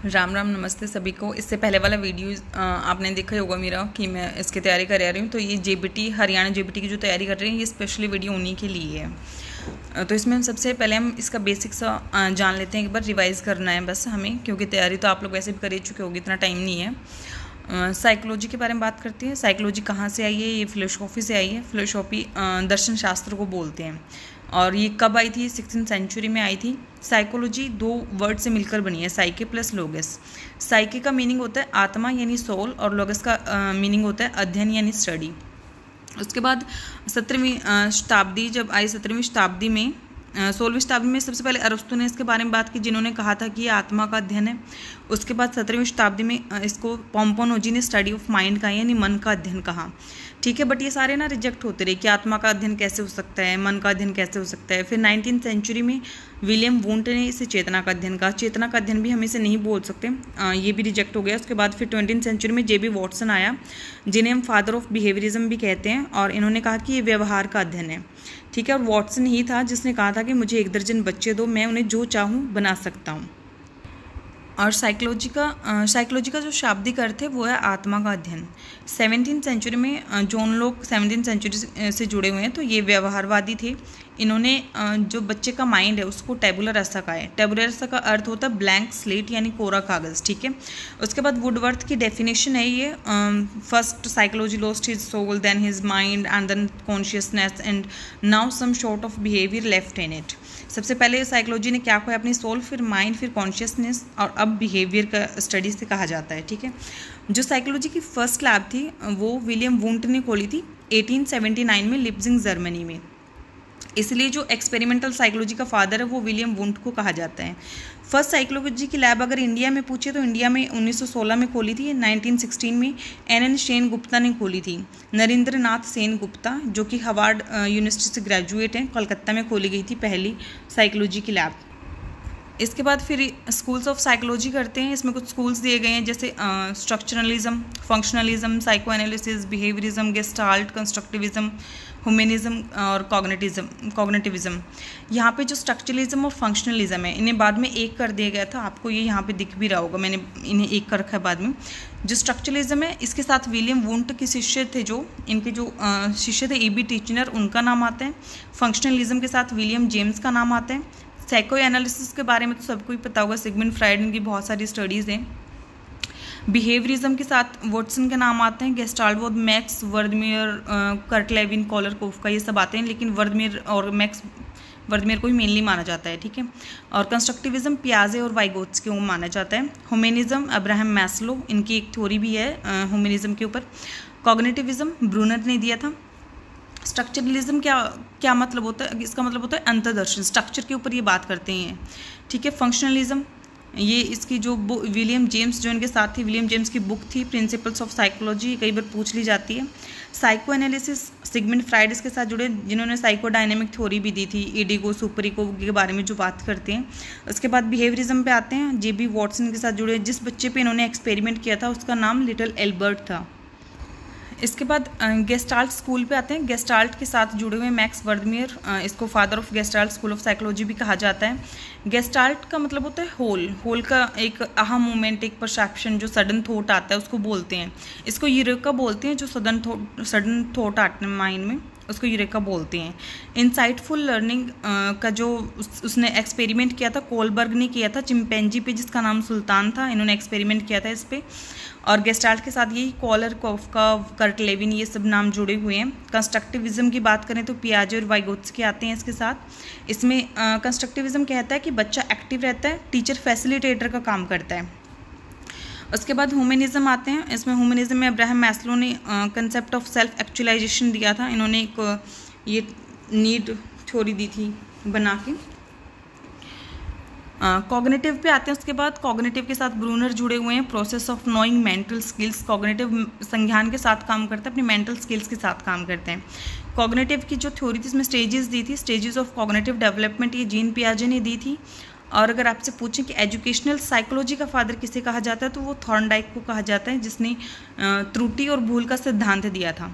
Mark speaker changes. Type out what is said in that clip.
Speaker 1: राम राम, नमस्ते सभी को। इससे पहले वाला वीडियो आपने देखा ही होगा मेरा कि मैं इसकी तैयारी कर रही हूँ। तो ये जेबीटी, हरियाणा जेबीटी की जो तैयारी कर रही हैं, ये स्पेशली वीडियो उन्हीं के लिए है। तो इसमें हम सबसे पहले इसका बेसिक सा जान लेते हैं। एक बार रिवाइज़ करना है बस हमें, क्योंकि तैयारी तो आप लोग वैसे भी कर ही चुके होगी, इतना टाइम नहीं है। साइकोलॉजी के बारे में बात करते हैं। साइकोलॉजी कहाँ से आई है? ये फिलोसॉफी से आई है। फिलोसॉफी दर्शन शास्त्र को बोलते हैं। और ये कब आई थी? 16वीं सेंचुरी में आई थी। साइकोलॉजी दो वर्ड से मिलकर बनी है, साइके प्लस लोगस। साइके का मीनिंग होता है आत्मा यानी सोल, और लोगस का मीनिंग होता है अध्ययन यानी स्टडी। उसके बाद 17वीं शताब्दी जब आई, 17वीं शताब्दी में 16वीं शताब्दी में सबसे पहले अरस्तु ने इसके बारे में बात की, जिन्होंने कहा था कि ये आत्मा का अध्ययन है। उसके बाद 17वीं शताब्दी में इसको पोम्पोनोजी ने स्टडी ऑफ माइंड कहा, यानी मन का अध्ययन कहा। ठीक है, बट ये सारे ना रिजेक्ट होते रहे कि आत्मा का अध्ययन कैसे हो सकता है, मन का अध्ययन कैसे हो सकता है। फिर 19वीं सेंचुरी में विलियम वुंट ने इसे चेतना का अध्ययन कहा। चेतना का अध्ययन भी हम इसे नहीं बोल सकते, ये भी रिजेक्ट हो गया। उसके बाद फिर 20वीं सेंचुरी में जेबी वॉटसन आया, जिन्हें हम फादर ऑफ बिहेवियरिज्म भी कहते हैं, और इन्होंने कहा कि ये व्यवहार का अध्ययन है। ठीक है, और वॉटसन ही था जिसने कहा था कि मुझे 1 दर्जन बच्चे दो, मैं उन्हें जो चाहूँ बना सकता हूँ। और साइकोलॉजी का जो शाब्दिक अर्थ है वो है आत्मा का अध्ययन। 17वीं सेंचुरी में जॉन लॉक 17वीं सेंचुरी से जुड़े हुए हैं, तो ये व्यवहारवादी थे। इन्होंने जो बच्चे का माइंड है उसको टेबुलर रसा कहा है। टेबुलर रसा का अर्थ होता है ब्लैंक स्लेट यानी कोरा कागज़। ठीक है, उसके बाद वुडवर्थ की डेफिनेशन है ये, first psychology lost his soul, then his mind and then consciousness and now some sort of behaviour left in it. सबसे पहले साइकोलॉजी ने क्या खोया? अपनी सोल, फिर माइंड, फिर कॉन्शियसनेस, और अब बिहेवियर का स्टडी से कहा जाता है। ठीक है, जो साइकोलॉजी की फर्स्ट लैब थी वो विलियम वुंट ने खोली थी 1879 में लिप्जिंग, जर्मनी में। इसलिए जो एक्सपेरिमेंटल साइकोलॉजी का फादर है वो विलियम वुंट को कहा जाता है। फर्स्ट साइकोलॉजी की लैब अगर इंडिया में पूछे तो इंडिया में 1916 में खोली थी। 1916 में एन सेन गुप्ता ने खोली थी। नरेंद्र नाथ सेन गुप्ता, जो कि हार्वर्ड यूनिवर्सिटी से ग्रेजुएट हैं, कलकत्ता में खोली गई थी पहली साइकोलॉजी की लैब। इसके बाद फिर स्कूल्स ऑफ साइकोलॉजी करते हैं। इसमें कुछ स्कूल्स दिए गए हैं, जैसे structuralism, functionalism, psycho analysis, behaviourism, gestalt, constructivism, humanism और कॉग्निटिविज्म। यहाँ पे जो स्ट्रक्चरलिज्म और फंक्शनलिज्म है, इन्हें बाद में एक कर दिया गया था। आपको ये यहाँ पे दिख भी रहा होगा, मैंने इन्हें एक कर रखा है बाद में। जो स्ट्रक्चरलिज्म है, इसके साथ विलियम वुंट के शिष्य थे, जो इनके जो शिष्य थे E.B. टीचनर, उनका नाम आता है। फंक्शनलिज्म के साथ विलियम जेम्स का नाम आता है। साइको एनालिसिस के बारे में तो सबको ही पता होगा, सिगमंड फ्राइड, इनकी बहुत सारी स्टडीज़ हैं। बिहेवियरिज्म के साथ वॉटसन के नाम आते हैं। गेस्टाल्ट वो मैक्स वर्दमियर, कर्टलेविन, कॉलरकोफ्का, ये सब आते हैं, लेकिन वर्दमियर और मैक्स वर्दमियर को ही मेनली माना जाता है। ठीक है, और कंस्ट्रक्टिविज्म पियाजे और वाइगोत्स्की को माना जाता है। ह्यूमनिज्म अब्राहम मैस्लो, इनकी एक थ्योरी भी है ह्यूमनिज्म के ऊपर। कॉग्निटिविज्म ब्रूनर ने दिया था। स्ट्रक्चरलिज्म क्या मतलब होता है? इसका मतलब होता है अंतर्दर्शन, स्ट्रक्चर के ऊपर ये बात करते हैं। ठीक है, फंक्शनलिज्म, ये इसकी जो विलियम जेम्स, जो इनके साथ थी, विलियम जेम्स की बुक थी प्रिंसिपल्स ऑफ साइकोलॉजी, कई बार पूछ ली जाती है। साइको एनालिसिस, सिगमंड फ्राइड इसके साथ जुड़े, जिन्होंने साइको डायनेमिक थ्योरी भी दी थी, ईडिगो, सुपरिको के बारे में जो बात करते हैं। उसके बाद बिहेवियरिज्म पे आते हैं। जेबी वॉटसन के साथ जुड़े, जिस बच्चे पे इन्होंने एक्सपेरिमेंट किया था उसका नाम लिटिल एल्बर्ट था। इसके बाद गेस्टाल्ट स्कूल पे आते हैं। गेस्टाल्ट के साथ जुड़े हुए मैक्स वर्दमियर, इसको father of gestalt school of psychology भी कहा जाता है। गेस्टाल्ट का मतलब होता है होल का एक अहम मोमेंट, एक परसेप्शन, जो सडन थॉट आता है उसको बोलते हैं। इसको यूरेका बोलते हैं, जो सडन थॉट आते हैं माइंड में, उसको यूरेका बोलते हैं। इनसाइटफुल लर्निंग का जो उसने एक्सपेरिमेंट किया था, कोलबर्ग ने किया था चिंपैंजी पे, जिसका नाम सुल्तान था। इन्होंने एक्सपेरिमेंट किया था इस पे। और गेस्टाल्ट के साथ यही कॉलरकोफ्का, कर्टलेविन, ये सब नाम जुड़े हुए हैं। कंस्ट्रक्टिविज्म की बात करें तो पियाजे और वाइगोत्स्की आते हैं इसके साथ। इसमें कंस्ट्रक्टिविज्म कहता है कि बच्चा एक्टिव रहता है, टीचर फैसिलिटेटर का काम करता है। उसके बाद ह्यूमनिज्म आते हैं। इसमें ह्यूमनिज्म में अब्राहम मैस्लो ने कंसेप्ट ऑफ सेल्फ एक्चुअलाइजेशन दिया था। इन्होंने एक ये नीड थ्योरी दी थी बना के। कॉग्निटिव पे आते हैं। उसके बाद कॉग्निटिव के साथ ब्रूनर जुड़े हुए हैं। Process of knowing mental skills, cognitive संज्ञान के साथ काम करता है, अपनी मेंटल स्किल्स के साथ काम करते हैं। कॉग्निटिव की जो थ्योरी थी, इसमें स्टेजेस दी थी, स्टेजेस ऑफ कॉग्निटिव डेवलपमेंट, ये जीन पियाजे ने दी थी। और अगर आपसे पूछें कि एजुकेशनल साइकोलॉजी का फादर किसे कहा जाता है, तो वो थॉर्नडाइक को कहा जाता है, जिसने त्रुटि और भूल का सिद्धांत दिया था।